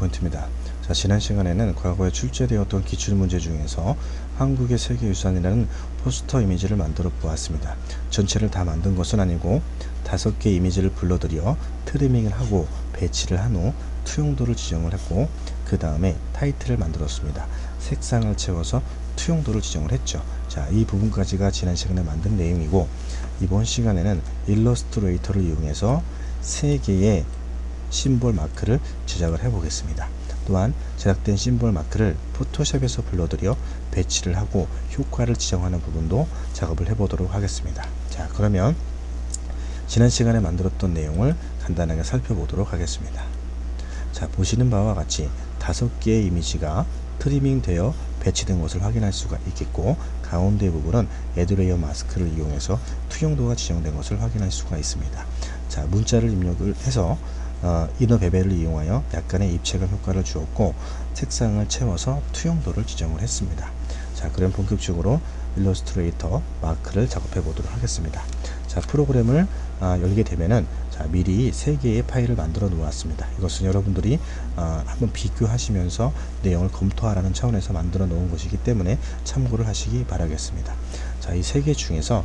포인트입니다. 자, 지난 시간에는 과거에 출제되었던 기출문제 중에서 한국의 세계유산이라는 포스터 이미지를 만들어 보았습니다. 전체를 다 만든 것은 아니고 5개 이미지를 불러들여 트리밍을 하고 배치를 한 후 투영도를 지정을 했고, 그 다음에 타이틀을 만들었습니다. 색상을 채워서 투영도를 지정을 했죠. 자, 이 부분까지가 지난 시간에 만든 내용이고, 이번 시간에는 일러스트레이터를 이용해서 3개의 심볼 마크를 제작을 해 보겠습니다. 또한 제작된 심볼 마크를 포토샵에서 불러들여 배치를 하고 효과를 지정하는 부분도 작업을 해 보도록 하겠습니다. 자, 그러면 지난 시간에 만들었던 내용을 간단하게 살펴보도록 하겠습니다. 자, 보시는 바와 같이 5개의 이미지가 트리밍 되어 배치된 것을 확인할 수가 있겠고, 가운데 부분은 애드레이어 마스크를 이용해서 투영도가 지정된 것을 확인할 수가 있습니다. 자, 문자를 입력을 해서 이너 베벨을 이용하여 약간의 입체감 효과를 주었고, 색상을 채워서 투영도를 지정을 했습니다. 자, 그럼 본격적으로 일러스트레이터 마크를 작업해 보도록 하겠습니다. 자, 프로그램을 열게 되면은, 자, 미리 3개의 파일을 만들어 놓았습니다. 이것은 여러분들이 한번 비교하시면서 내용을 검토하라는 차원에서 만들어 놓은 것이기 때문에 참고를 하시기 바라겠습니다. 자, 이 3개 중에서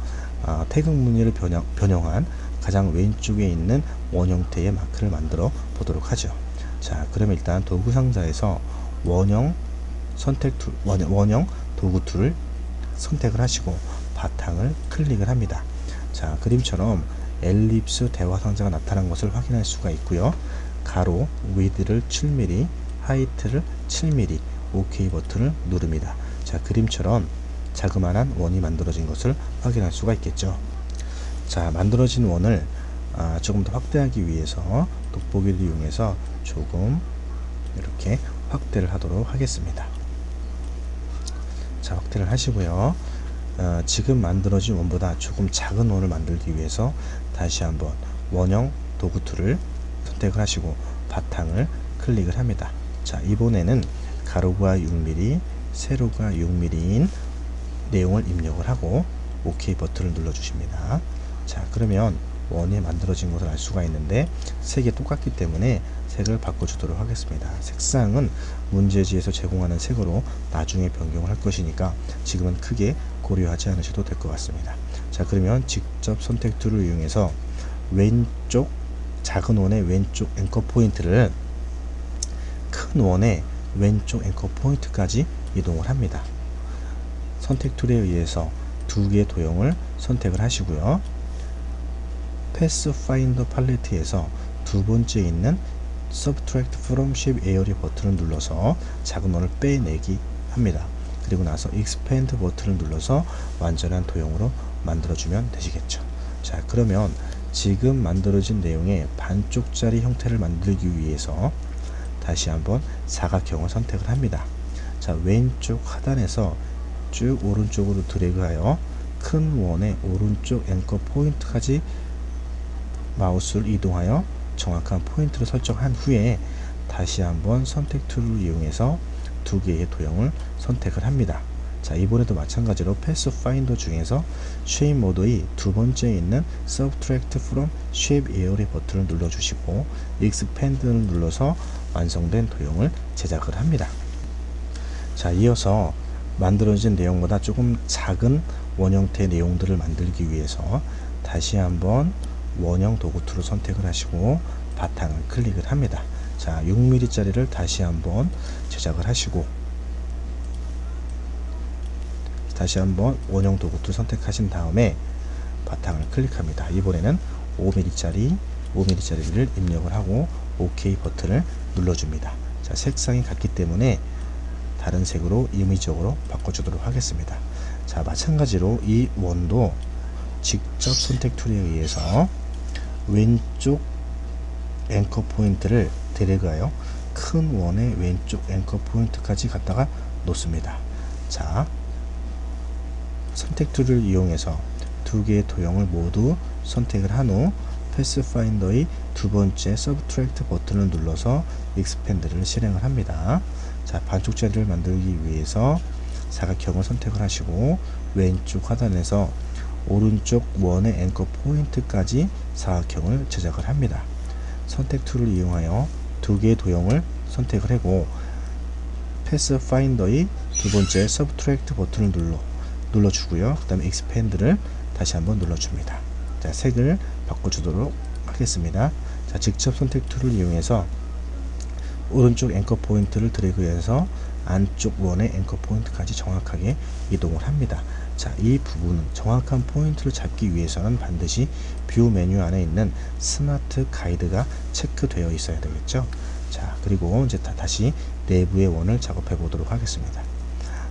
태극 무늬를 변형한 가장 왼쪽에 있는 원 형태의 마크를 만들어 보도록 하죠. 자, 그러면 일단 도구 상자에서 원형 도구 툴을 선택을 하시고 바탕을 클릭을 합니다. 자, 그림처럼 엘립스 대화 상자가 나타난 것을 확인할 수가 있고요. 가로 위드를 7mm, 하이트를 7mm, OK 버튼을 누릅니다. 자, 그림처럼 자그마한 원이 만들어진 것을 확인할 수가 있겠죠. 자, 만들어진 원을 조금 더 확대하기 위해서 돋보기를 이용해서 조금 이렇게 확대를 하도록 하겠습니다. 자, 확대를 하시고요. 지금 만들어진 원보다 조금 작은 원을 만들기 위해서 다시 한번 원형 도구 툴을 선택을 하시고 바탕을 클릭을 합니다. 자, 이번에는 가로가 6mm, 세로가 6mm인 내용을 입력을 하고 OK 버튼을 눌러 주십니다. 자, 그러면 원이 만들어진 것을 알 수가 있는데 3개 똑같기 때문에 색을 바꿔주도록 하겠습니다. 색상은 문제지에서 제공하는 색으로 나중에 변경을 할 것이니까 지금은 크게 고려하지 않으셔도 될 것 같습니다. 자, 그러면 직접 선택 툴을 이용해서 왼쪽 작은 원의 왼쪽 앵커 포인트를 큰 원의 왼쪽 앵커 포인트까지 이동을 합니다. 선택 툴에 의해서 2개의 도형을 선택을 하시고요. 패스 파인더 팔레트에서 두 번째 있는 Subtract from Shape Area 버튼을 눌러서 작은 원을 빼내기 합니다. 그리고 나서 Expand 버튼을 눌러서 완전한 도형으로 만들어주면 되시겠죠. 자, 그러면 지금 만들어진 내용의 반쪽짜리 형태를 만들기 위해서 다시 한번 사각형을 선택을 합니다. 자, 왼쪽 하단에서 쭉 오른쪽으로 드래그하여 큰 원의 오른쪽 앵커 포인트까지 마우스를 이동하여 정확한 포인트를 설정한 후에 다시 한번 선택 툴을 이용해서 2개의 도형을 선택을 합니다. 자, 이번에도 마찬가지로 패스 파인더 중에서 쉐입 모드의 두 번째 있는 Subtract from Shape Area 버튼을 눌러 주시고 Expand를 눌러서 완성된 도형을 제작을 합니다. 자, 이어서 만들어진 내용보다 조금 작은 원형태 내용들을 만들기 위해서 다시 한번 원형 도구 툴을 선택을 하시고 바탕을 클릭을 합니다. 자, 6mm 짜리를 다시 한번 제작을 하시고 다시 한번 원형 도구 툴 선택하신 다음에 바탕을 클릭합니다. 이번에는 5mm짜리를 입력을 하고 OK 버튼을 눌러줍니다. 자, 색상이 같기 때문에 다른 색으로 임의적으로 바꿔주도록 하겠습니다. 자, 마찬가지로 이 원도 직접 선택 툴에 의해서 왼쪽 앵커 포인트를 드래그하여 큰 원의 왼쪽 앵커 포인트까지 갖다가 놓습니다. 자, 선택 툴을 이용해서 2개의 도형을 모두 선택을 한 후 패스 파인더의 두 번째 Subtract 버튼을 눌러서 Expand를 실행을 합니다. 자, 반쪽짜리를 만들기 위해서 사각형을 선택을 하시고 왼쪽 하단에서 오른쪽 원의 앵커 포인트까지 사각형을 제작을 합니다. 선택 툴을 이용하여 2개의 도형을 선택을 하고 패스 파인더의 두 번째 서브트랙트 버튼을 눌러주고요. 그 다음에 익스펜드를 다시 한번 눌러줍니다. 자, 색을 바꿔주도록 하겠습니다. 자, 직접 선택 툴을 이용해서 오른쪽 앵커 포인트를 드래그해서 안쪽 원의 앵커 포인트까지 정확하게 이동을 합니다. 자, 이 부분은 정확한 포인트를 잡기 위해서는 반드시 뷰 메뉴 안에 있는 스마트 가이드가 체크되어 있어야 되겠죠. 자, 그리고 이제 다시 내부의 원을 작업해 보도록 하겠습니다.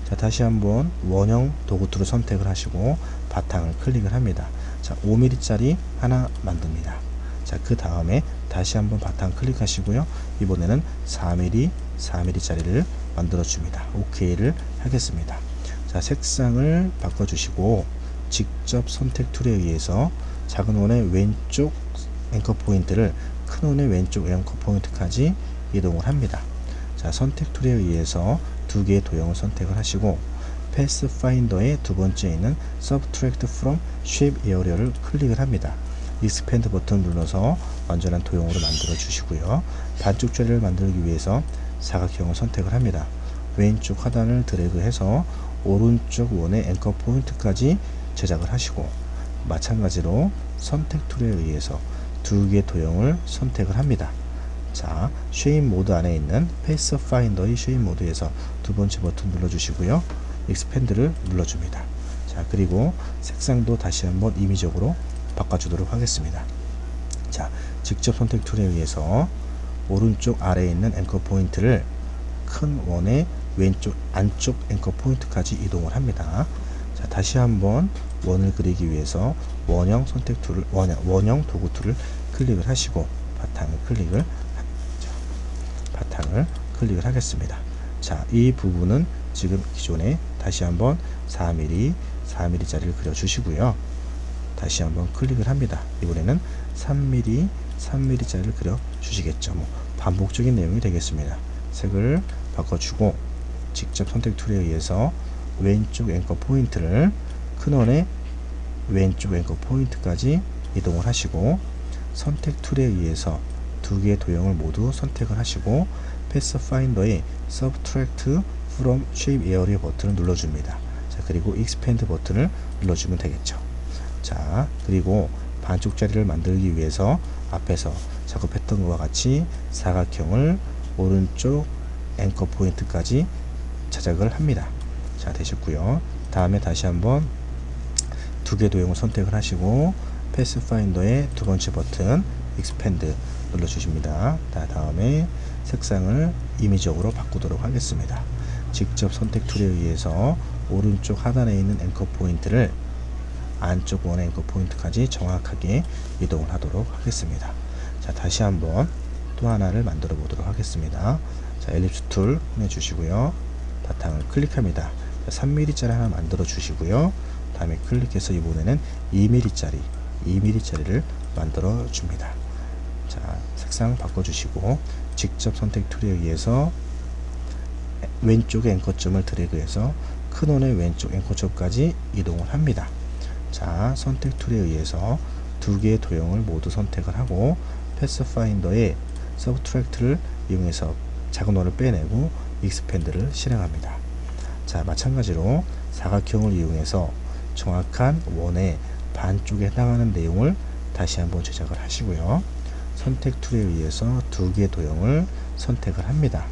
자, 다시 한번 원형 도구 툴을 선택을 하시고 바탕을 클릭을 합니다. 자, 5mm 짜리 하나 만듭니다. 자, 그 다음에 다시 한번 바탕 클릭하시고요. 이번에는 4mm 짜리를 만들어 줍니다. OK를 하겠습니다. 자, 색상을 바꿔주시고 직접 선택 툴에 의해서 작은 원의 왼쪽 앵커 포인트를 큰 원의 왼쪽 앵커 포인트까지 이동을 합니다. 자, 선택 툴에 의해서 두 개의 도형을 선택을 하시고 패스 파인더의 두 번째 있는 Subtract from Shape Area를 클릭을 합니다. 익스펜드 버튼 눌러서 완전한 도형으로 만들어 주시고요. 반쪽 자리를 만들기 위해서 사각형을 선택을 합니다. 왼쪽 하단을 드래그해서 오른쪽 원의 앵커 포인트까지 제작을 하시고 마찬가지로 선택 툴에 의해서 두 개의 도형을 선택을 합니다. 자, 쉐입 모드 안에 있는 패스 파인더의 쉐입 모드에서 두 번째 버튼 눌러주시고요. 익스펜드를 눌러줍니다. 자, 그리고 색상도 다시 한번 임의적으로 바꿔주도록 하겠습니다. 자, 직접 선택 툴에 의해서 오른쪽 아래에 있는 앵커 포인트를 큰 원의 왼쪽 안쪽 앵커 포인트까지 이동을 합니다. 자, 다시 한번 원을 그리기 위해서 원형 선택 툴을 원형 도구 툴을 클릭을 하시고 바탕을 클릭을 하겠습니다. 자, 이 부분은 지금 기존에 다시 한번 4mm 짜리를 그려 주시고요. 다시 한번 클릭을 합니다. 이번에는 3mm 짜리를 그려 주시겠죠. 반복적인 내용이 되겠습니다. 색을 바꿔주고 직접 선택 툴에 의해서 왼쪽 앵커 포인트를 큰 원의 왼쪽 앵커 포인트까지 이동을 하시고 선택 툴에 의해서 두 개의 도형을 모두 선택을 하시고 패스 파인더의 Subtract from Shape Area 버튼을 눌러줍니다. 자, 그리고 Expand 버튼을 눌러주면 되겠죠. 자, 그리고 반쪽 자리를 만들기 위해서 앞에서 작업했던 것과 같이 사각형을 오른쪽 앵커 포인트까지 제작을 합니다. 자, 되셨고요. 다음에 다시 한번 두 개 도형을 선택을 하시고 패스 파인더의 두 번째 버튼 익스펜드 눌러주십니다. 다음에 색상을 임의적으로 바꾸도록 하겠습니다. 직접 선택 툴에 의해서 오른쪽 하단에 있는 앵커 포인트를 안쪽 원의 앵커 포인트까지 정확하게 이동을 하도록 하겠습니다. 자, 다시 한번 또 하나를 만들어 보도록 하겠습니다. 자, 엘립스 툴 꺼내주시고요. 바탕을 클릭합니다. 3mm 짜리 하나 만들어 주시고요. 다음에 클릭해서 이번에는 2mm 짜리를 만들어 줍니다. 자, 색상 바꿔주시고 직접 선택 툴에 의해서 왼쪽의 앵커점을 드래그해서 큰 원의 왼쪽 앵커점까지 이동을 합니다. 자, 선택 툴에 의해서 두 개의 도형을 모두 선택을 하고 패스 파인더의 서브트랙트를 이용해서 작은 원을 빼내고 익스펜드를 실행합니다. 자, 마찬가지로 사각형을 이용해서 정확한 원의 반쪽에 해당하는 내용을 다시 한번 제작을 하시고요. 선택 툴에 의해서 두 개의 도형을 선택을 합니다.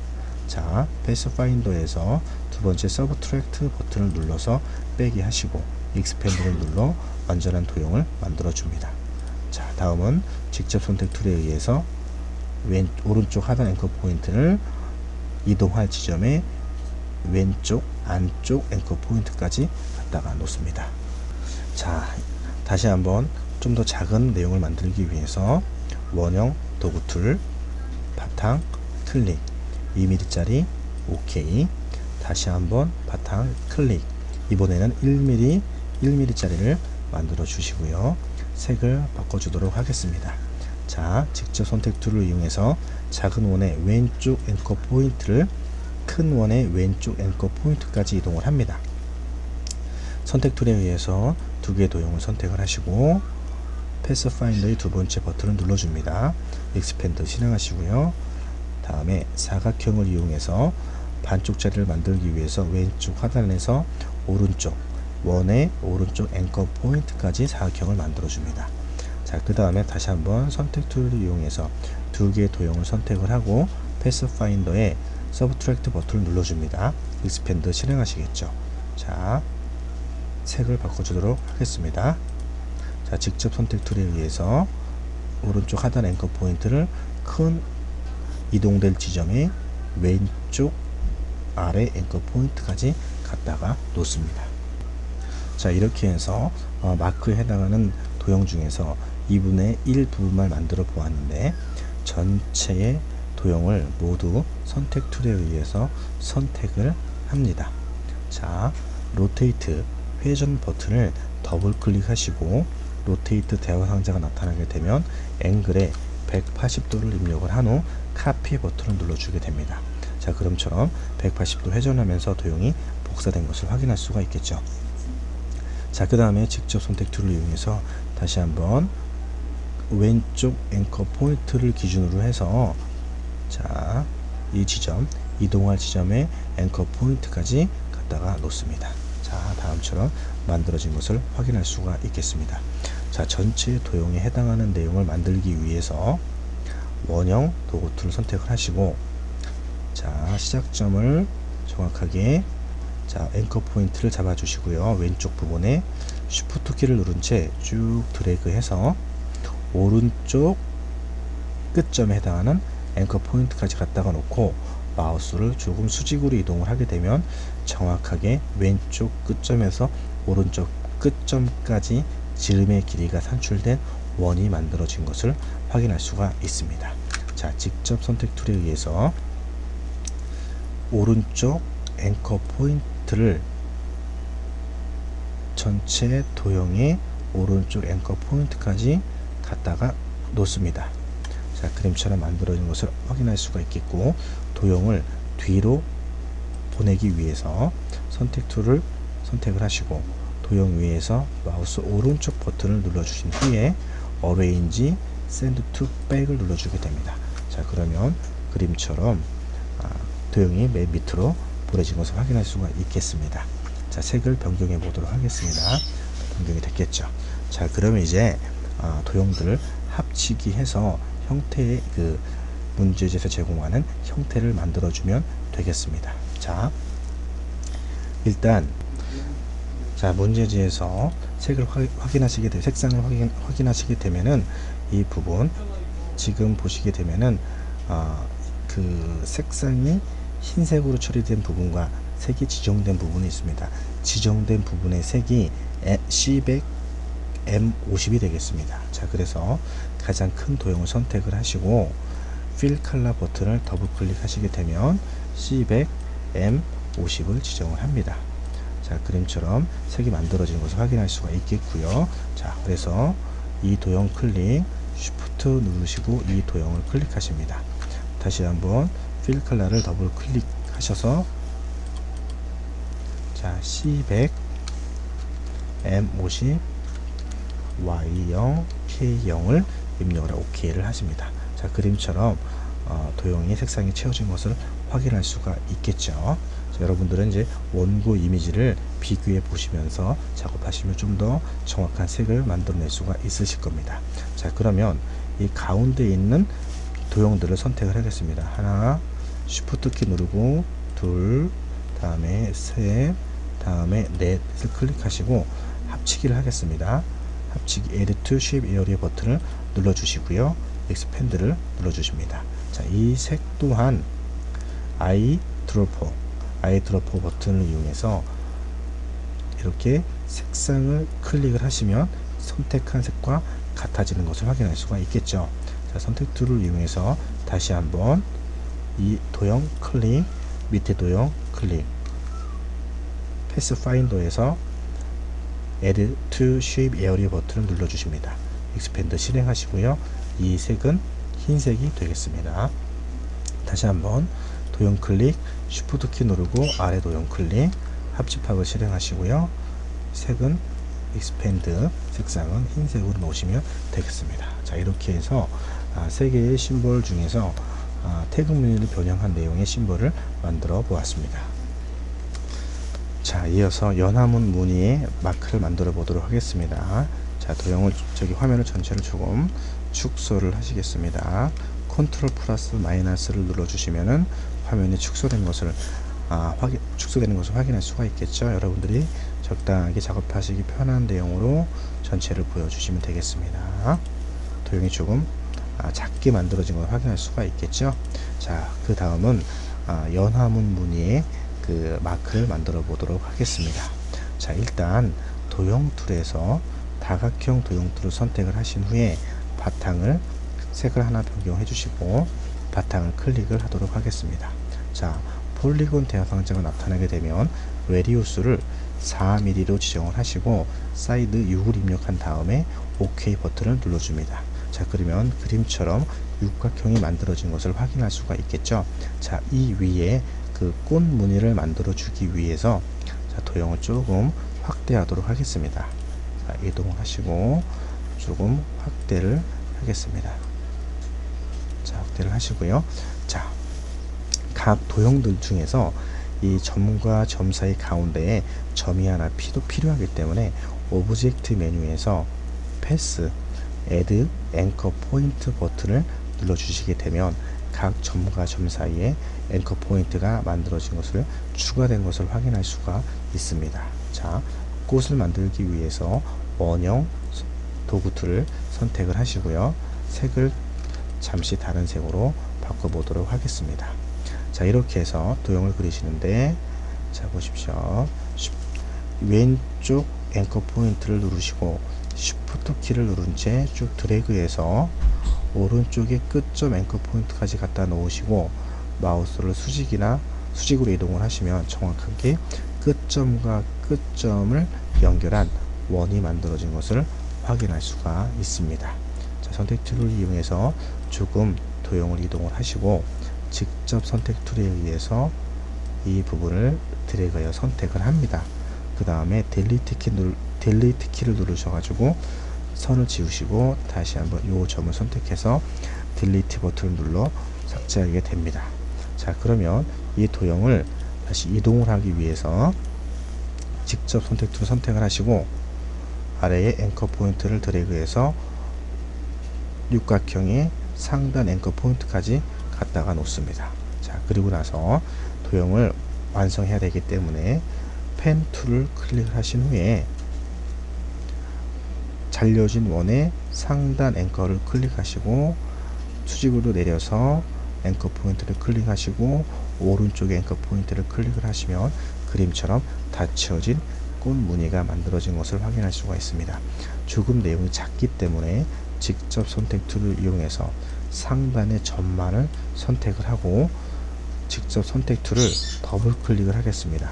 자, 패스 파인더에서 두 번째 서브트랙트 버튼을 눌러서 빼기 하시고 익스펜드를 눌러 완전한 도형을 만들어 줍니다. 자, 다음은 직접 선택 툴에 의해서 오른쪽 하단 앵커 포인트를 이동할 지점에 왼쪽 안쪽 앵커 포인트까지 갖다가 놓습니다. 자, 다시 한번 좀 더 작은 내용을 만들기 위해서 원형 도구 툴 바탕 클릭 2mm 짜리 OK 다시 한번 바탕 클릭 이번에는 1mm 짜리를 만들어 주시고요. 색을 바꿔 주도록 하겠습니다. 자, 직접 선택 툴을 이용해서 작은 원의 왼쪽 앵커 포인트를 큰 원의 왼쪽 앵커 포인트까지 이동을 합니다. 선택 툴에 의해서 두 개의 도형을 선택을 하시고 패스 파인더의 두 번째 버튼을 눌러줍니다. 익스펜드 실행하시고요. 다음에 사각형을 이용해서 반쪽 자리를 만들기 위해서 왼쪽 하단에서 오른쪽 원의 오른쪽 앵커 포인트까지 사각형을 만들어 줍니다. 자, 그 다음에 다시 한번 선택 툴을 이용해서 두 개의 도형을 선택을 하고 패스파인더에 서브트랙트 버튼을 눌러줍니다. 익스펜드 실행하시겠죠. 자, 색을 바꿔주도록 하겠습니다. 자, 직접 선택 툴에 의해서 오른쪽 하단 앵커 포인트를 큰 이동될 지점의 왼쪽 아래 앵커 포인트까지 갖다가 놓습니다. 자, 이렇게 해서 마크에 해당하는 도형 중에서 2분의 1 부분만 만들어 보았는데 전체의 도형을 모두 선택 툴에 의해서 선택을 합니다. 자, 로테이트 회전 버튼을 더블 클릭하시고 로테이트 대화 상자가 나타나게 되면 앵글에 180도를 입력을 한 후 카피 버튼을 눌러주게 됩니다. 자, 그럼처럼 180도 회전하면서 도형이 복사된 것을 확인할 수가 있겠죠. 자, 그 다음에 직접 선택 툴을 이용해서 다시 한번 왼쪽 앵커 포인트를 기준으로 해서 자, 이 지점 이동할 지점에 앵커 포인트까지 갖다가 놓습니다. 자, 다음처럼 만들어진 것을 확인할 수가 있겠습니다. 자, 전체 도형에 해당하는 내용을 만들기 위해서 원형 도구 툴을 선택을 하시고 자, 시작점을 정확하게 자, 앵커 포인트를 잡아 주시고요. 왼쪽 부분에 쉬프트 키를 누른 채 쭉 드래그해서 오른쪽 끝점에 해당하는 앵커 포인트까지 갖다가 놓고 마우스를 조금 수직으로 이동을 하게 되면 정확하게 왼쪽 끝점에서 오른쪽 끝점까지 지름의 길이가 산출된 원이 만들어진 것을 확인할 수가 있습니다. 자, 직접 선택 툴에 의해서 오른쪽 앵커 포인트를 전체 도형의 오른쪽 앵커 포인트까지 갖다가 놓습니다. 자, 그림처럼 만들어진 것을 확인할 수가 있겠고 도형을 뒤로 보내기 위해서 선택 툴을 선택을 하시고 도형 위에서 마우스 오른쪽 버튼을 눌러주신 후에 Arrange Send to Back을 눌러주게 됩니다. 자, 그러면 그림처럼 도형이 맨 밑으로 보내진 것을 확인할 수가 있겠습니다. 자, 색을 변경해 보도록 하겠습니다. 변경이 됐겠죠. 자, 그러면 이제 도형들을 합치기 해서 형태의 그 문제지에서 제공하는 형태를 만들어주면 되겠습니다. 자, 일단 자, 문제지에서 색을 확인하시게 되 색상을 확인하시게 되면은 이 부분 지금 보시게 되면은 그 색상이 흰색으로 처리된 부분과 색이 지정된 부분이 있습니다. 지정된 부분의 색이 C100 M50이 되겠습니다. 자, 그래서 가장 큰 도형을 선택을 하시고 Fill Color 버튼을 더블 클릭하시게 되면 C100 M50을 지정을 합니다. 자, 그림처럼 색이 만들어진 것을 확인할 수가 있겠고요. 자, 그래서 이 도형 클릭 Shift 누르시고 이 도형을 클릭하십니다. 다시 한번 Fill Color를 더블 클릭하셔서 자, C100 M50 Y0 K0을 입력을 OK를 하십니다. 자, 그림처럼 도형이 색상이 채워진 것을 확인할 수가 있겠죠. 자, 여러분들은 이제 원고 이미지를 비교해 보시면서 작업하시면 좀 더 정확한 색을 만들어낼 수가 있으실 겁니다. 자, 그러면 이 가운데 있는 도형들을 선택을 하겠습니다. 하나, 쉬프트 키 누르고 둘, 다음에 셋, 다음에 넷을 클릭하시고 합치기를 하겠습니다. 합치기 Add to Shape Area 버튼을 눌러주시고요. Expand를 눌러주십니다. 자, 이 색 또한 아이드로퍼 버튼을 이용해서 이렇게 색상을 클릭을 하시면 선택한 색과 같아지는 것을 확인할 수가 있겠죠. 자, 선택 툴을 이용해서 다시 한번 이 도형 클릭, 밑에 도형 클릭, 패스 파인더에서 Add to Shape Area 버튼을 눌러주십니다. Expand 실행하시고요. 이 색은 흰색이 되겠습니다. 다시 한번 도형 클릭, Shift 키 누르고 아래 도형 클릭, 합집합을 실행하시고요. 색은 Expand, 색상은 흰색으로 놓으시면 되겠습니다. 자, 이렇게 해서 세 개의 심볼 중에서 태그 무늬를 변형한 내용의 심볼을 만들어 보았습니다. 자, 이어서 연화문 무늬의 마크를 만들어 보도록 하겠습니다. 자, 도형을 화면을 전체를 조금 축소를 하시겠습니다. 컨트롤 플러스 마이너스를 눌러 주시면은 화면이 축소된 것을 축소되는 것을 확인할 수가 있겠죠. 여러분들이 적당하게 작업하시기 편한 내용으로 전체를 보여주시면 되겠습니다. 도형이 조금 작게 만들어진 걸 확인할 수가 있겠죠. 자, 그 다음은 연화문 무늬의 그 마크를 만들어 보도록 하겠습니다. 자, 일단 도형 툴에서 다각형 도형 툴을 선택을 하신 후에 바탕을 색을 하나 변경해 주시고 바탕을 클릭을 하도록 하겠습니다. 자, 폴리곤 대화 상자가 나타나게 되면 레디우스를 4mm로 지정을 하시고 사이드 6을 입력한 다음에 OK 버튼을 눌러줍니다. 자, 그러면 그림처럼 육각형이 만들어진 것을 확인할 수가 있겠죠. 자, 이 위에 그 꽃 무늬를 만들어 주기 위해서 도형을 조금 확대하도록 하겠습니다. 자, 이동을 하시고 조금 확대를 하겠습니다. 자, 확대를 하시고요. 자, 각 도형들 중에서 이 점과 점 사이 가운데에 점이 하나 필요하기 때문에 오브젝트 메뉴에서 패스, 애드, 앵커 포인트 버튼을 눌러 주시게 되면 각 점과 점 사이에 앵커 포인트가 만들어진 것을 추가된 것을 확인할 수가 있습니다. 자, 꽃을 만들기 위해서 원형 도구 툴을 선택을 하시고요. 색을 잠시 다른 색으로 바꿔보도록 하겠습니다. 자, 이렇게 해서 도형을 그리시는데, 자, 보십시오. 왼쪽 앵커 포인트를 누르시고 쉬프트 키를 누른 채 쭉 드래그해서 오른쪽에 끝점 앵커 포인트까지 갖다 놓으시고 마우스를 수직으로 이동을 하시면 정확하게 끝점과 끝점을 연결한 원이 만들어진 것을 확인할 수가 있습니다. 자, 선택 툴을 이용해서 조금 도형을 이동을 하시고 직접 선택 툴에 의해서 이 부분을 드래그하여 선택을 합니다. 그 다음에 딜리트 키를 누르셔가지고 선을 지우시고 다시 한번 이 점을 선택해서 딜리트 버튼을 눌러 삭제하게 됩니다. 자, 그러면 이 도형을 다시 이동을 하기 위해서 직접 선택 툴을 선택을 하시고 아래에 앵커 포인트를 드래그해서 육각형의 상단 앵커 포인트까지 갖다가 놓습니다. 자, 그리고 나서 도형을 완성해야 되기 때문에 펜 툴을 클릭을 하신 후에 잘려진 원의 상단 앵커를 클릭하시고 수직으로 내려서 앵커 포인트를 클릭하시고 오른쪽에 앵커 포인트를 클릭을 하시면 그림처럼 닫혀진 꽃 무늬가 만들어진 것을 확인할 수가 있습니다. 조금 내용이 작기 때문에 직접 선택 툴을 이용해서 상단의 점만을 선택을 하고 직접 선택 툴을 더블 클릭을 하겠습니다.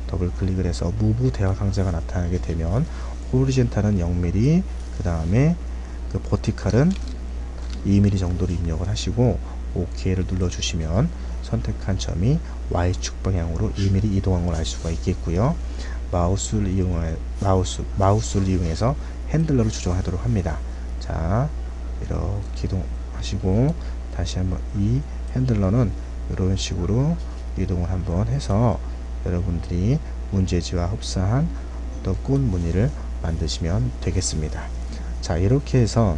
더블 클릭을 해서 무브 대화 상자가 나타나게 되면 호리젠탈은 0mm, 그 다음에 그 버티칼은 2mm 정도로 입력을 하시고 OK를 눌러주시면 선택한 점이 Y축 방향으로 2mm 이동한 걸 알 수가 있겠고요. 마우스를 이용해서 핸들러를 조정하도록 합니다. 자, 이렇게 이동하시고 다시 한번 이 핸들러는 이런 식으로 이동을 한번 해서 여러분들이 문제지와 흡사한 어떤 꽃 무늬를 만드시면 되겠습니다. 자, 이렇게 해서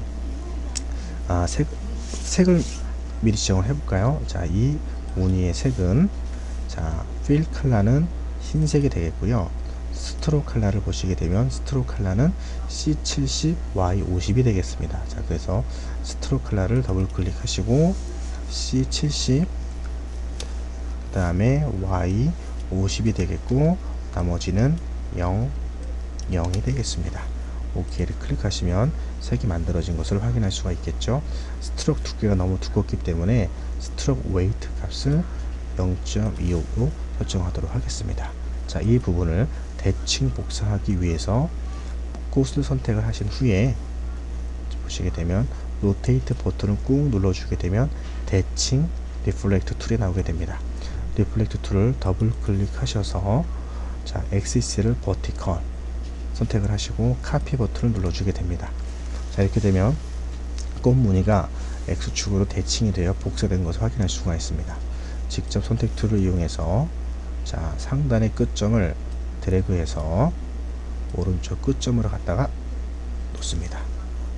색을 미리 지정을 해볼까요? 자, 이 무늬의 색은 필 컬러는 흰색이 되겠고요. 스트로 컬러를 보시게 되면 스트로 컬러는 C70, Y50이 되겠습니다. 자, 그래서 스트로 컬러를 더블 클릭하시고 C70, 그 다음에 Y50이 되겠고 나머지는 0이 되겠습니다. OK를 클릭하시면 색이 만들어진 것을 확인할 수가 있겠죠. 스트로크 두께가 너무 두껍기 때문에 스트로크 웨이트 값을 0.25로 설정하도록 하겠습니다. 자, 이 부분을 대칭 복사하기 위해서 꽃을 선택을 하신 후에 보시게 되면 로테이트 버튼을 꾹 눌러주게 되면 대칭 리플렉트 툴이 나오게 됩니다. 리플렉트 툴을 더블 클릭하셔서 자, 엑시스를 버티컬 선택을 하시고 카피 버튼을 눌러주게 됩니다. 자, 이렇게 되면 꽃 무늬가 X축으로 대칭이 되어 복사된 것을 확인할 수가 있습니다. 직접 선택 툴을 이용해서 자, 상단의 끝점을 드래그해서 오른쪽 끝점으로 갖다가 놓습니다.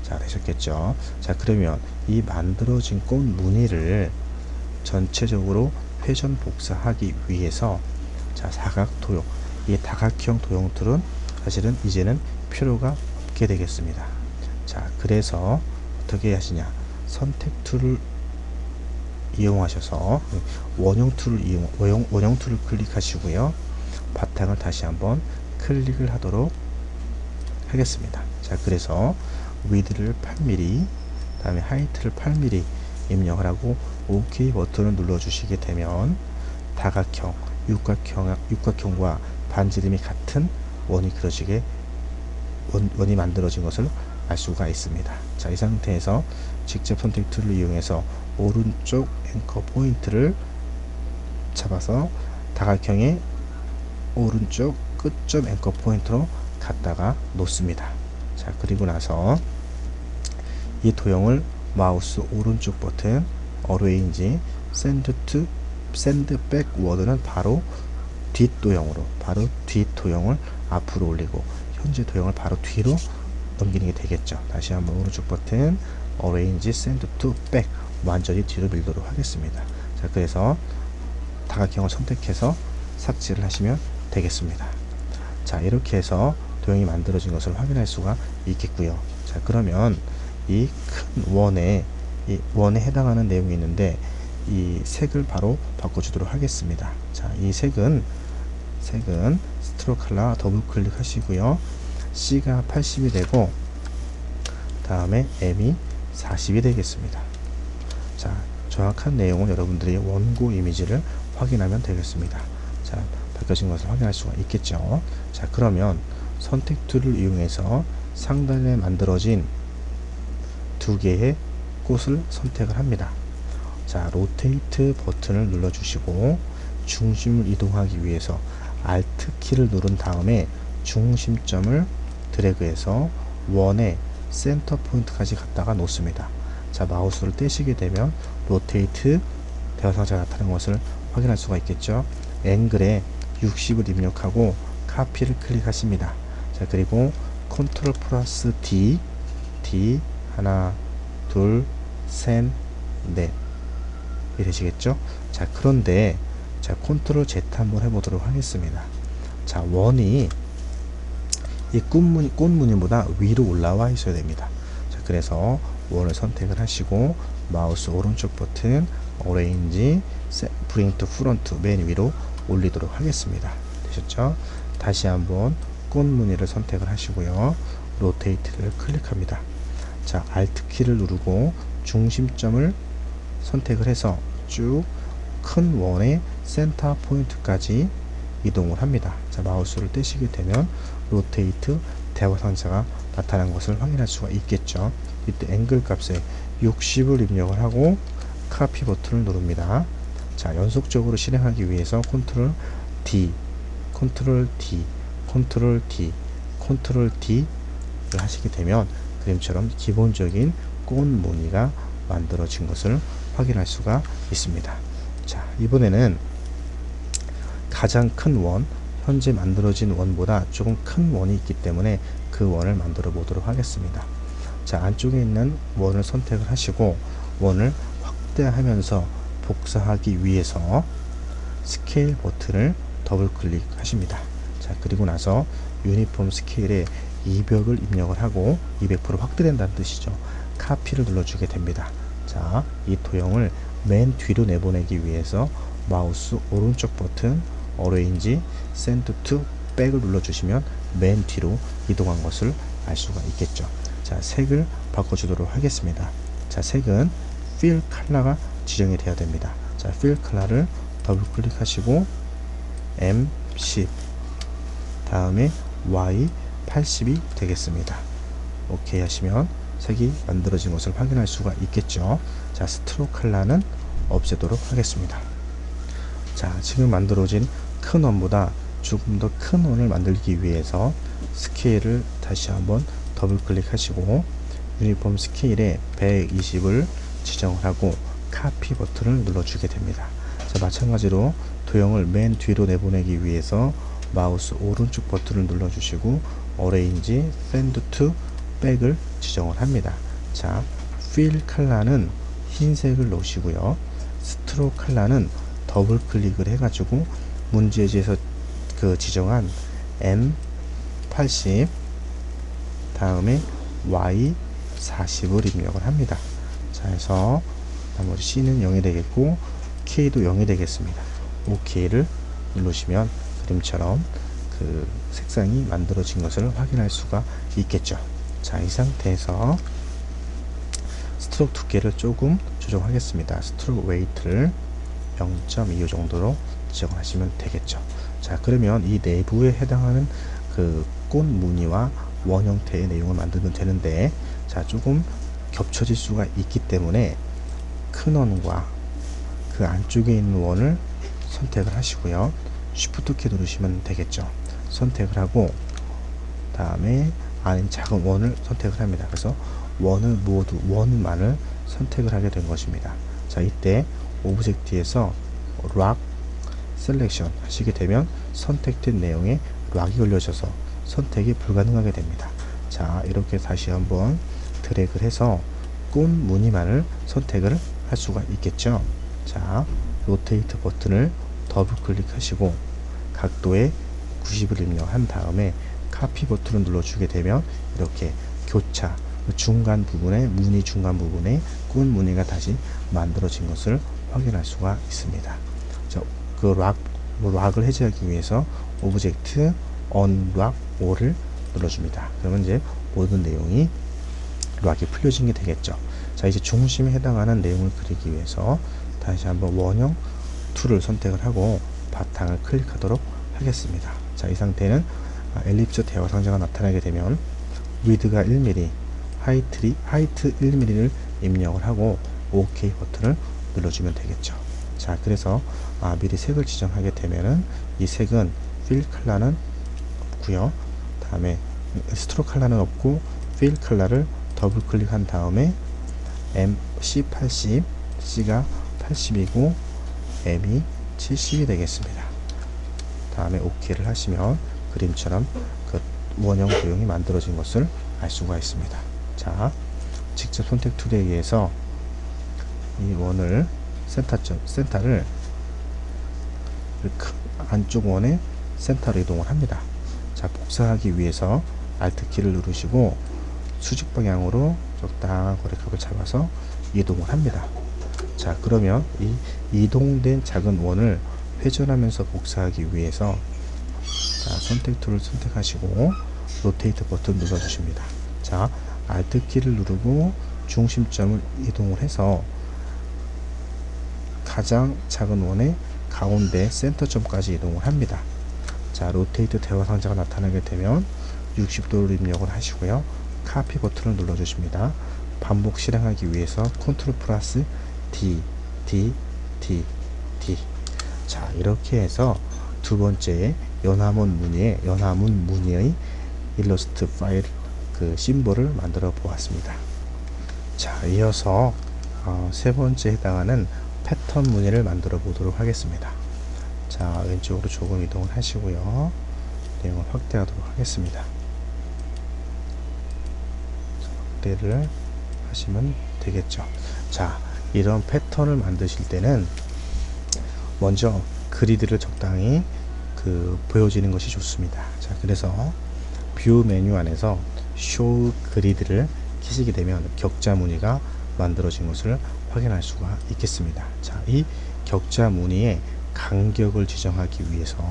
자, 되셨겠죠? 자, 그러면 이 만들어진 꽃 무늬를 전체적으로 회전 복사하기 위해서 자, 사각 도형, 이 다각형 도형 툴은 사실은 이제는 필요가 없게 되겠습니다. 자, 그래서 어떻게 하시냐? 선택 툴을 이용하셔서 원형 툴을 클릭하시고요. 바탕을 다시 한번 클릭을 하도록 하겠습니다. 자, 그래서 위드를 8mm, 다음에 하이트를 8mm 입력을 하고 OK 버튼을 눌러 주시게 되면 다각형, 육각형과 반지름이 같은 원이 원이 만들어진 것을 알 수가 있습니다. 자, 이 상태에서 직접 선택 툴을 이용해서 오른쪽 앵커 포인트를 잡아서 다각형의 오른쪽 끝점 앵커 포인트로 갖다가 놓습니다. 자, 그리고 나서 이 도형을 마우스 오른쪽 버튼 어레인지 샌드 백 워드는 바로 뒷도형을 앞으로 올리고 현재 도형을 바로 뒤로 넘기는 게 되겠죠. 다시 한번 오른쪽 버튼 어레인지 샌드 투 백 완전히 뒤로 밀도록 하겠습니다. 자, 그래서 다각형을 선택해서 삭제를 하시면 되겠습니다. 자, 이렇게 해서 도형이 만들어진 것을 확인할 수가 있겠고요. 자, 그러면 이 큰 원에 해당하는 내용이 있는데 이 색을 바로 바꿔주도록 하겠습니다. 자, 이 색은 스트로크 컬러 더블 클릭하시고요. C가 80이 되고 다음에 M이 40이 되겠습니다. 자, 정확한 내용은 여러분들이 원고 이미지를 확인하면 되겠습니다. 자, 바뀌어진 것을 확인할 수가 있겠죠. 자, 그러면 선택 툴을 이용해서 상단에 만들어진 두 개의 꽃을 선택을 합니다. 자, 로테이트 버튼을 눌러 주시고 중심을 이동하기 위해서 Alt 키를 누른 다음에 중심점을 드래그해서 원의 센터 포인트까지 갖다가 놓습니다. 자, 마우스를 떼시게 되면 로테이트 대화상자가 나타나는 것을 확인할 수가 있겠죠. 앵글에 60을 입력하고 카피를 클릭하십니다. 자, 그리고 컨트롤 플러스 D 하나 둘 셋 넷 이 되시겠죠. 자, 그런데 자, 컨트롤 Z 한번 해보도록 하겠습니다. 자, 원이 이 꽃무늬보다 위로 올라와 있어야 됩니다. 자, 그래서 원을 선택을 하시고 마우스 오른쪽 버튼 어레인지 브링 투 프론트 맨 위로 올리도록 하겠습니다. 되셨죠? 다시 한번 꽃무늬를 선택을 하시고요. 로테이트를 클릭합니다. 자, Alt 키를 누르고 중심점을 선택을 해서 쭉 큰 원의 센터 포인트까지 이동을 합니다. 자, 마우스를 떼시게 되면 로테이트 대화 상자가 나타난 것을 확인할 수가 있겠죠. 이때 앵글 값에 60을 입력을 하고 카피 버튼을 누릅니다. 자, 연속적으로 실행하기 위해서 컨트롤 D를 하시게 되면 그림처럼 기본적인 꽃 무늬가 만들어진 것을 확인할 수가 있습니다. 자, 이번에는 가장 큰 원, 현재 만들어진 원보다 조금 큰 원이 있기 때문에 그 원을 만들어 보도록 하겠습니다. 자, 안쪽에 있는 원을 선택을 하시고 원을 확대하면서 복사하기 위해서 스케일 버튼을 더블 클릭하십니다. 자, 그리고 나서 유니폼 스케일에 200을 입력을 하고 200% 확대된다는 뜻이죠. 카피를 눌러주게 됩니다. 자, 이 도형을 맨 뒤로 내보내기 위해서 마우스 오른쪽 버튼 어레인지 샌드 투 백을 눌러주시면 맨 뒤로 이동한 것을 알 수가 있겠죠. 자, 색을 바꿔주도록 하겠습니다. 자, 색은 fill 컬러가 지정이 되어야 됩니다. 자, fill 컬러를 더블 클릭하시고 M10 다음에 Y 80이 되겠습니다. 오케이 하시면 색이 만들어진 것을 확인할 수가 있겠죠. 자, 스트로크 컬러는 없애도록 하겠습니다. 자, 지금 만들어진 큰 원보다 조금 더 큰 원을 만들기 위해서 스케일을 다시 한번 더블 클릭하시고 유니폼 스케일에 120을 지정을 하고 카피 버튼을 눌러주게 됩니다. 자, 마찬가지로 도형을 맨 뒤로 내보내기 위해서 마우스 오른쪽 버튼을 눌러주시고 어레인지 샌드 투 백을 지정을 합니다. 자, 필 컬러는 흰색을 놓으시고요. 스트로크 컬러는 더블 클릭을 해가지고 문제지에서 그 지정한 M80 다음에 Y40을 입력을 합니다. 자, 해서 나머지 C는 0이 되겠고 K도 0이 되겠습니다. OK를 누르시면 그림처럼 그 색상이 만들어진 것을 확인할 수가 있겠죠. 자, 이 상태에서 스트로크 두께를 조금 조정하겠습니다. 스트로크 웨이트를 0.25 정도로 지정하시면 되겠죠. 자, 그러면 이 내부에 해당하는 그 꽃 무늬와 원 형태의 내용을 만들면 되는데, 자, 조금 겹쳐질 수가 있기 때문에 큰 원과 그 안쪽에 있는 원을 선택을 하시고요. 쉬프트 키 누르시면 되겠죠. 선택을 하고 다음에 안에 작은 원을 선택을 합니다. 그래서 원을 모두 원만을 선택을 하게 된 것입니다. 자, 이때 오브젝트에서 락 셀렉션 하시게 되면 선택된 내용에 락이 걸려져서 선택이 불가능하게 됩니다. 자, 이렇게 다시 한번 드래그를 해서 꽃 무늬만을 선택을 할 수가 있겠죠. 자, 로테이트 버튼을 더블 클릭하시고 각도에 90을 입력한 다음에 카피 버튼을 눌러주게 되면 이렇게 교차 중간 부분에 무늬 중간 부분에 꽃 무늬가 다시 만들어진 것을 확인할 수가 있습니다. 자, 그 락을 해제하기 위해서 오브젝트 언락 5를 눌러줍니다. 그러면 이제 모든 내용이 락이 풀려진 게 되겠죠. 자, 이제 중심에 해당하는 내용을 그리기 위해서 다시 한번 원형 툴을 선택을 하고 바탕을 클릭하도록 하겠습니다. 자, 이 상태는 엘립스 대화 상자가 나타나게 되면 위드가 1mm, 하이트 1mm를 입력을 하고 OK 버튼을 눌러주면 되겠죠. 자, 그래서 미리 색을 지정하게 되면은 이 색은 필 컬러는 없고요. 다음에 스트로크 컬러는 없고 필 컬러를 더블 클릭한 다음에 C80, C가 80이고 M이 70이 되겠습니다. 다음에 OK를 하시면 그림처럼 그 원형 도형이 만들어진 것을 알 수가 있습니다. 자, 직접 선택 툴에 의해서 이 원을 센터를 안쪽 원의 센터로 이동을 합니다. 자, 복사하기 위해서 Alt 키를 누르시고 수직 방향으로 적당한 거리값을 잡아서 이동을 합니다. 자, 그러면 이 이동된 작은 원을 회전하면서 복사하기 위해서 선택 툴을 선택하시고 로테이트 버튼 눌러주십니다. 자, Alt 키를 누르고 중심점을 이동을 해서 가장 작은 원의 가운데 센터점까지 이동을 합니다. 자, 로테이트 대화 상자가 나타나게 되면 60도를 입력을 하시고요. 카피 버튼을 눌러주십니다. 반복 실행하기 위해서 컨트롤 플러스 D. 자, 이렇게 해서 두 번째 연화문 무늬의 일러스트 파일 그 심볼을 만들어 보았습니다. 자, 이어서 세 번째 해당하는 패턴 무늬를 만들어 보도록 하겠습니다. 자, 왼쪽으로 조금 이동을 하시고요. 내용을 확대하도록 하겠습니다. 자, 확대를 하시면 되겠죠. 자, 이런 패턴을 만드실 때는 먼저 그리드를 적당히 보여지는 것이 좋습니다. 자, 그래서 뷰 메뉴 안에서 쇼 그리드를 키시게 되면 격자 무늬가 만들어진 것을 확인할 수가 있겠습니다. 자, 이 격자 무늬의 간격을 지정하기 위해서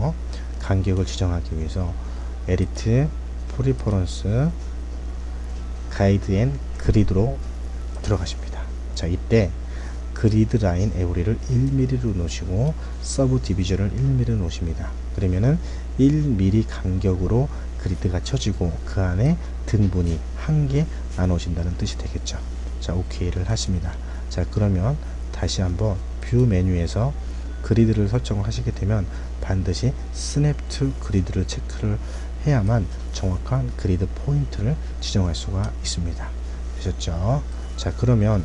에디트 프리퍼런스 가이드 앤 그리드로 들어가십니다. 자, 이때 그리드 라인 에브리를 1mm로 놓으시고 서브 디비전을 1mm 놓으십니다. 그러면은 1mm 간격으로 그리드가 쳐지고 그 안에 등분이 한 개 나눠진다는 뜻이 되겠죠. 자, OK를 하십니다. 자, 그러면 다시 한번 뷰 메뉴에서 그리드를 설정을 하시게 되면 반드시 스냅 투 그리드를 체크를 해야만 정확한 그리드 포인트를 지정할 수가 있습니다. 되셨죠? 자, 그러면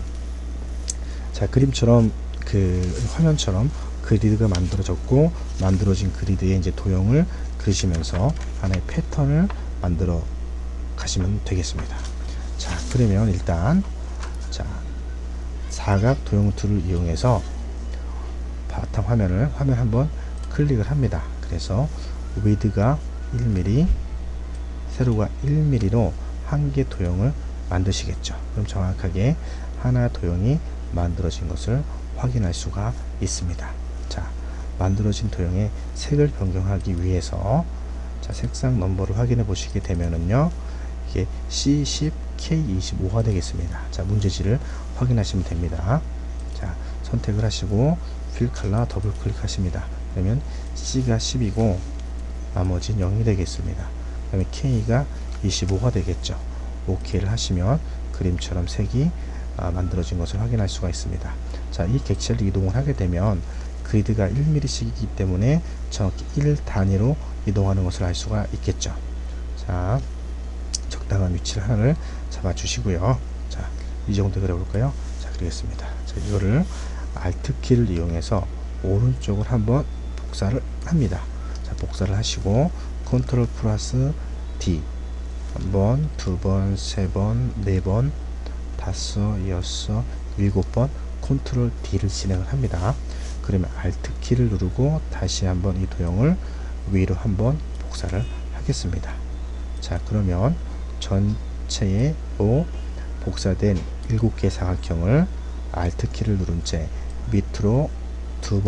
자, 그림처럼 화면처럼 그리드가 만들어졌고, 만들어진 그리드에 이제 도형을 그리시면서 하나의 패턴을 만들어 가시면 되겠습니다. 자, 그러면 일단 자, 사각 도형 툴을 이용해서 바탕 화면 한번 클릭을 합니다. 그래서 위드가 1mm, 세로가 1mm로 한 개 도형을 만드시겠죠. 그럼 정확하게 하나 도형이 만들어진 것을 확인할 수가 있습니다. 자, 만들어진 도형의 색을 변경하기 위해서 자, 색상 넘버를 확인해 보시게 되면은요, 이게 C10, K25가 되겠습니다. 자, 문제지를 확인하시면 됩니다. 자, 선택을 하시고 필 컬러 더블 클릭하십니다. 그러면 C가 10이고 나머지는 0이 되겠습니다. 그 다음에 K가 25가 되겠죠. OK를 하시면 그림처럼 색이 만들어진 것을 확인할 수가 있습니다. 자, 이 객체를 이동을 하게 되면 그리드가 1mm씩이기 때문에 정확히 1단위로 이동하는 것을 알 수가 있겠죠. 자, 적당한 위치를 하나를 잡아 주시고요. 자, 이 정도 그려볼까요? 자, 그리겠습니다. 자, 이거를 Alt 키를 이용해서 오른쪽을 한번 복사를 합니다. 자, 복사를 하시고 컨트롤 플러스 D 한 번, 두 번, 세 번, 네 번, 다섯, 여섯, 일곱 번 컨트롤 D를 진행을 합니다. 그러면 Alt 키를 누르고 다시 한번 이 도형을 위로 한번 복사를 하겠습니다. 자, 그러면 전체에 복사된 7개의 사각형을 Alt 키를 누른 채 밑으로 두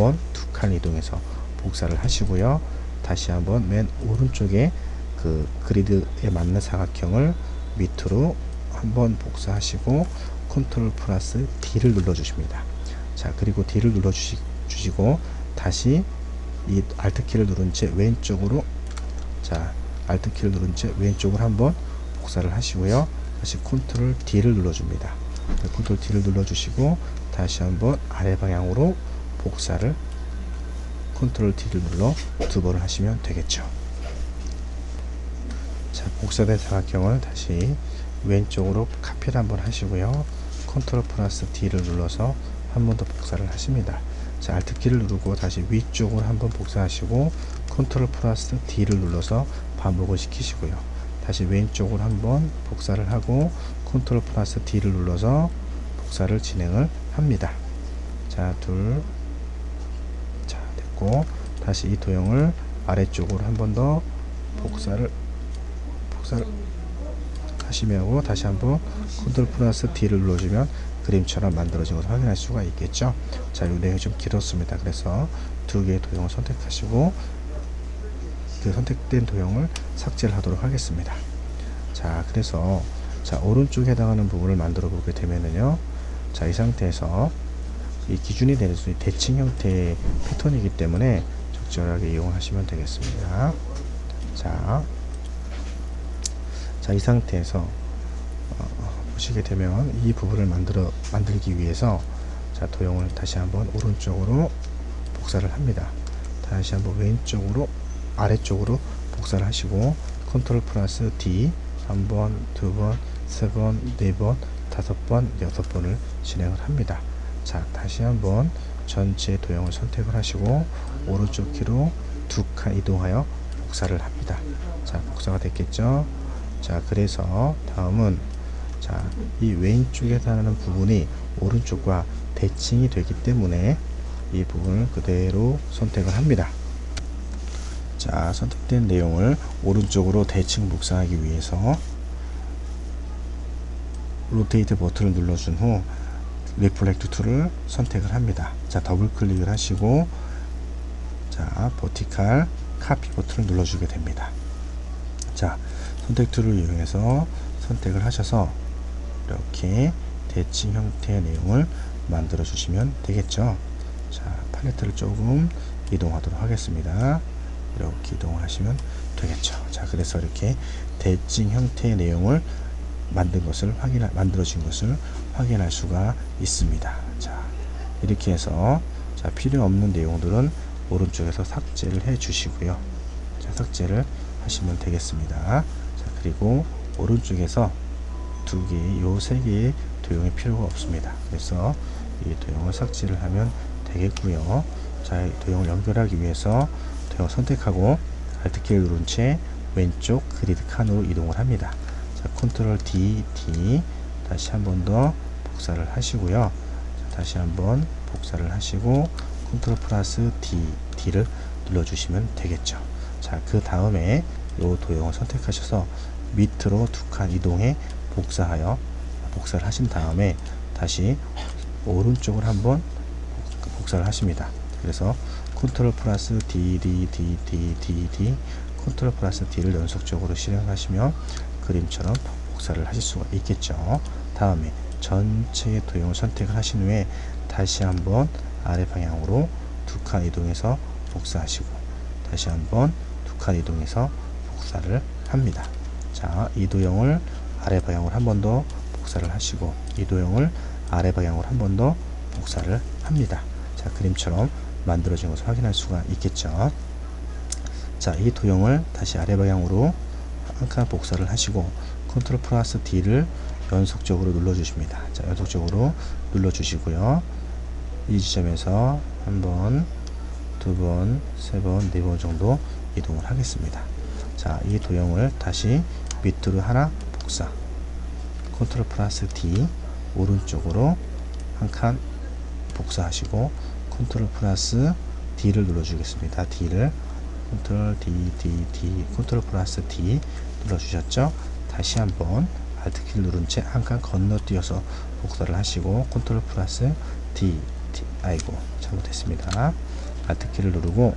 칸 이동해서 복사를 하시고요. 다시 한번 맨 오른쪽에 그 그리드에 맞는 사각형을 밑으로 한번 복사하시고 컨트롤 플러스 D를 눌러 주십니다. 자, 그리고 D를 눌러 주시고 다시 이 Alt 키를 누른 채 왼쪽으로, 자, Alt 키를 누른 채 왼쪽으로 한번 복사를 하시고요. 다시 컨트롤 D를 눌러 줍니다. 컨트롤 D를 눌러 주시고 다시 한번 아래 방향으로 복사를 컨트롤 D를 눌러 두 번을 하시면 되겠죠. 자, 복사된 사각형을 다시 왼쪽으로 카피를 한번 하시고요. 컨트롤 플러스 D를 눌러서 한 번 더 복사를 하십니다. 자, Alt 키를 누르고 다시 위쪽으로 한번 복사하시고 컨트롤 플러스 D를 눌러서 반복을 시키시고요. 다시 왼쪽으로 한번 복사를 하고 컨트롤 플러스 D를 눌러서 복사를 진행을 합니다. 자, 자, 됐고 다시 이 도형을 아래쪽으로 한 번 더 복사를 하시면 다시 한번 컨트롤 플러스 D를 눌러주면 그림처럼 만들어진 것을 확인할 수가 있겠죠. 자, 이 내용이 좀 길었습니다. 그래서 두 개의 도형을 선택하시고 그 선택된 도형을 삭제를 하도록 하겠습니다. 자, 그래서 자, 오른쪽에 해당하는 부분을 만들어 보게 되면은요, 자, 이 상태에서 이 기준이 되는 대칭 형태의 패턴이기 때문에 적절하게 이용하시면 되겠습니다. 자, 이 상태에서 보시게 되면 이 부분을 만들기 위해서 자, 도형을 다시 한번 오른쪽으로 복사를 합니다. 다시 한번 왼쪽으로 아래쪽으로 복사를 하시고 컨트롤 플러스 D 한 번, 두 번, 세 번, 네 번, 다섯 번, 여섯 번을 진행을 합니다. 자, 다시 한번 전체 도형을 선택을 하시고 오른쪽 키로 두 칸 이동하여 복사를 합니다. 자, 복사가 됐겠죠? 자, 그래서 다음은 자, 이 왼쪽에 해당하는 부분이 오른쪽과 대칭이 되기 때문에 이 부분을 그대로 선택을 합니다. 자, 선택된 내용을 오른쪽으로 대칭 복사하기 위해서 로테이트 버튼을 눌러준 후 리플렉트 툴을 선택을 합니다. 자, 더블 클릭을 하시고 자, 버티칼 카피 버튼을 눌러주게 됩니다. 자, 선택 툴을 이용해서 선택을 하셔서 이렇게 대칭 형태의 내용을 만들어 주시면 되겠죠. 자, 팔레트를 조금 이동하도록 하겠습니다. 이렇게 이동을 하시면 되겠죠. 자, 그래서 이렇게 대칭 형태의 내용을 만들어진 것을 확인할 수가 있습니다. 자, 이렇게 해서 자, 필요 없는 내용들은 오른쪽에서 삭제를 해 주시고요. 자, 삭제를 하시면 되겠습니다. 자, 그리고 오른쪽에서 세 개의 도형이 필요가 없습니다. 그래서 이 도형을 삭제를 하면 되겠고요. 자, 이 도형을 연결하기 위해서 도형을 선택하고 Alt키를 누른 채 왼쪽 그리드 칸으로 이동을 합니다. 자, 컨트롤 D, D 다시 한 번 더 복사를 하시고요. 자, 다시 한번 복사를 하시고 컨트롤 플러스 D, D를 눌러주시면 되겠죠. 자, 그 다음에 이 도형을 선택하셔서 밑으로 두 칸 이동해 복사를 하신 다음에 다시 오른쪽을 한번 복사를 하십니다. 그래서 컨트롤 플러스 D, D, D, D, D, D 컨트롤 플러스 D를 연속적으로 실행하시면 그림처럼 복사를 하실 수가 있겠죠. 다음에 전체의 도형을 선택을 하신 후에 다시 한번 아래 방향으로 두 칸 이동해서 복사하시고 다시 한번 두 칸 이동해서 복사를 합니다. 자, 이 도형을 아래 방향으로 한 번 더 복사를 하시고 이 도형을 아래 방향으로 한 번 더 복사를 합니다. 자, 그림처럼 만들어진 것을 확인할 수가 있겠죠. 자, 이 도형을 다시 아래 방향으로 한 칸 복사를 하시고 컨트롤 플러스 D를 연속적으로 눌러 주십니다. 자, 연속적으로 눌러 주시고요. 이 지점에서 한 번, 두 번, 세 번, 네 번 정도 이동을 하겠습니다. 자, 이 도형을 다시 밑으로 하나 복사, 컨트롤 플러스 D 오른쪽으로 한 칸 복사하시고 컨트롤 플러스 D를 눌러주겠습니다. D를 컨트롤 D, D, D, 컨트롤 플러스 D 눌러주셨죠? 다시 한번 Alt키를 누른 채 한 칸 건너뛰어서 복사를 하시고 컨트롤 플러스 D, D, 아이고 잘못했습니다. Alt키를 누르고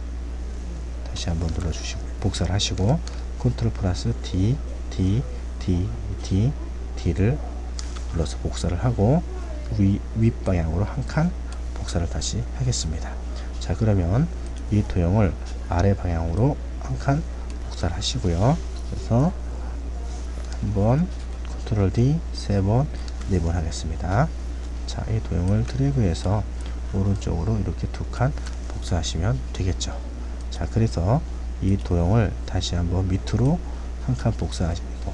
다시 한번 눌러주시고 복사를 하시고 컨트롤 플러스 D, D, D, D, D를 눌러서 복사를 하고 윗방향으로 한 칸 복사를 다시 하겠습니다. 자, 그러면 이 도형을 아래 방향으로 한 칸 복사를 하시고요. 그래서 한번 컨트롤 D 세 번, 네 번 하겠습니다. 자, 이 도형을 드래그해서 오른쪽으로 이렇게 두 칸 복사하시면 되겠죠. 자, 그래서 이 도형을 다시 한번 밑으로 한 칸 복사하시고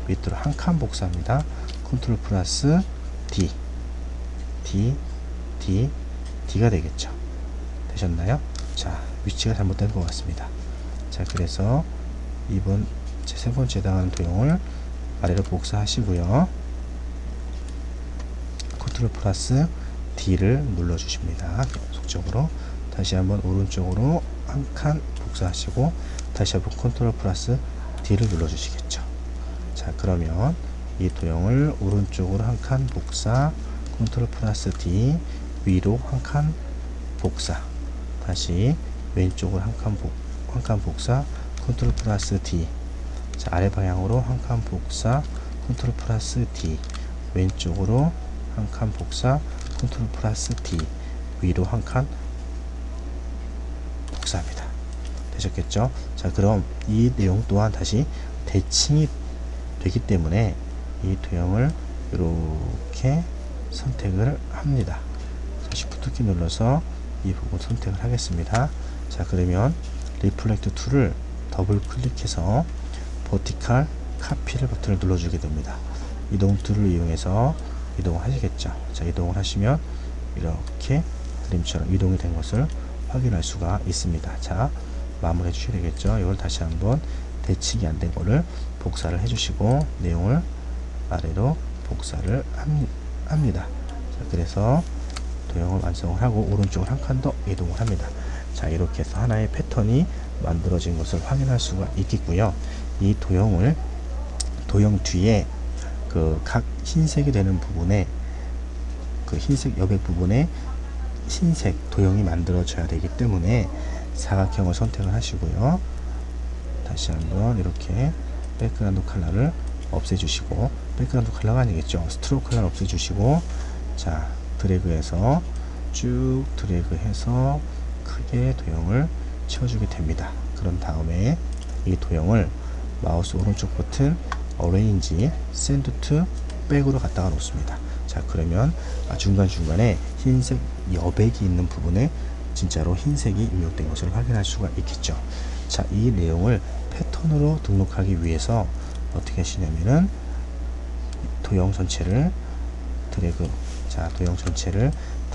밑으로 한 칸 복사합니다. 컨트롤 플러스 D, D, D, D가 되겠죠. 되셨나요? 자, 위치가 잘못된 것 같습니다. 자, 그래서 이번 세 번째 해당하는 도형을 아래로 복사하시고요. 컨트롤 플러스 D를 눌러 주십니다. 속적으로 다시 한번 오른쪽으로 한 칸 복사하시고 다시 한번 컨트롤 플러스 D를 눌러 주시겠죠. 자, 그러면 이 도형을 오른쪽으로 한 칸 복사, 컨트롤 플러스 D 위로 한 칸 복사, 다시 왼쪽으로 한 칸 복사, 컨트롤 플러스 D. 자, 아래 방향으로 한 칸 복사, 컨트롤 플러스 D. 왼쪽으로 한 칸 복사, 컨트롤 플러스 D. 위로 한 칸 복사합니다. 되셨겠죠? 자, 그럼 이 내용 또한 다시 대칭이 되기 때문에 이 도형을 이렇게 선택을 합니다. Shift 키 눌러서 이 부분 선택을 하겠습니다. 자, 그러면 리플렉트 툴을 더블 클릭해서 버티컬 카피를 버튼을 눌러주게 됩니다. 이동 툴을 이용해서 이동을 하시겠죠. 자, 이동을 하시면 이렇게 그림처럼 이동이 된 것을 확인할 수가 있습니다. 자, 마무리해 주셔야 되겠죠. 이걸 다시 한번 대칭이 안 된 거를 복사를 해주시고 내용을 아래로 복사를 합니다. 자, 그래서 도형을 완성을 하고 오른쪽으로 한 칸 더 이동을 합니다. 자, 이렇게 해서 하나의 패턴이 만들어진 것을 확인할 수가 있겠고요. 이 도형을 도형 뒤에 그 각 흰색이 되는 부분에 그 흰색 여백 부분에 흰색 도형이 만들어져야 되기 때문에 사각형을 선택을 하시고요. 다시 한번 이렇게 백그라운드 컬러를 없애주시고, 백그라운드 컬러가 아니겠죠, 스트로크 컬러를 없애주시고, 자, 드래그해서 쭉 드래그해서 크게 도형을 채워주게 됩니다. 그런 다음에 이 도형을 마우스 오른쪽 버튼 어레인지 샌드 투 백으로 갖다가 놓습니다. 자, 그러면 중간중간에 흰색 여백이 있는 부분에 진짜로 흰색이 입력된 것을 확인할 수가 있겠죠. 자, 이 내용을 패턴으로 등록하기 위해서 어떻게 하시냐면은 도형 전체를 드래그, 자, 도형 전체를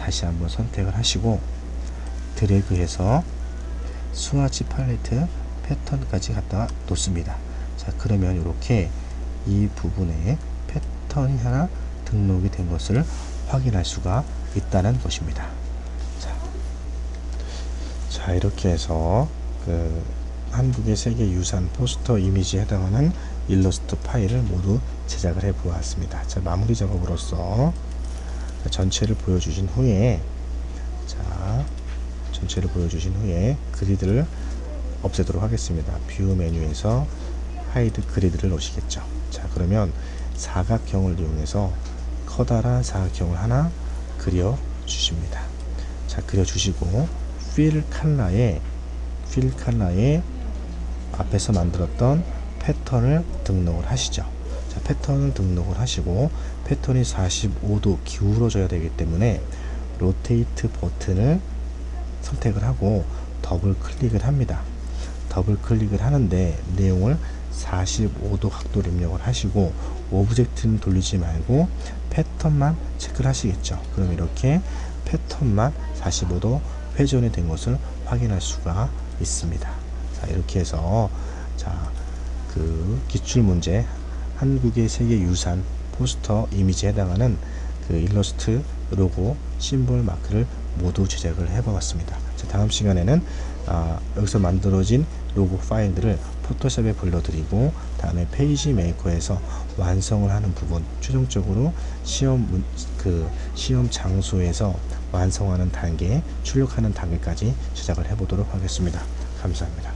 다시 한번 선택을 하시고 드래그해서 스와치 팔레트 패턴까지 갖다가 놓습니다. 자, 그러면 이렇게 이 부분에 패턴이 하나 등록이 된 것을 확인할 수가 있다는 것입니다. 자, 이렇게 해서 한국의 세계유산 포스터 이미지에 해당하는 일러스트 파일을 모두 제작을 해 보았습니다. 자, 마무리 작업으로서 전체를 보여주신 후에 그리드를 없애도록 하겠습니다. 뷰 메뉴에서 하이드 그리드를 놓으시겠죠. 자, 그러면 사각형을 이용해서 커다란 사각형을 하나 그려 주십니다. 자, 그려 주시고 필 컬러에 앞에서 만들었던 패턴을 등록을 하시죠. 자, 패턴을 등록을 하시고 패턴이 45도 기울어져야 되기 때문에 로테이트 버튼을 선택을 하고 더블 클릭을 합니다. 더블 클릭을 하는데 내용을 45도 각도로 입력을 하시고 오브젝트는 돌리지 말고 패턴만 체크를 하시겠죠. 그럼 이렇게 패턴만 45도 회전이 된 것을 확인할 수가 있습니다. 자, 이렇게 해서 기출 문제 한국의 세계유산 포스터 이미지에 해당하는 일러스트, 로고, 심볼 마크를 모두 제작을 해 보았습니다. 자, 다음 시간에는 여기서 만들어진 로고 파일들을 포토샵에 불러드리고 다음에 페이지 메이커에서 완성을 하는 부분, 최종적으로 시험 장소에서 완성하는 단계, 출력하는 단계까지 제작을 해 보도록 하겠습니다. 감사합니다.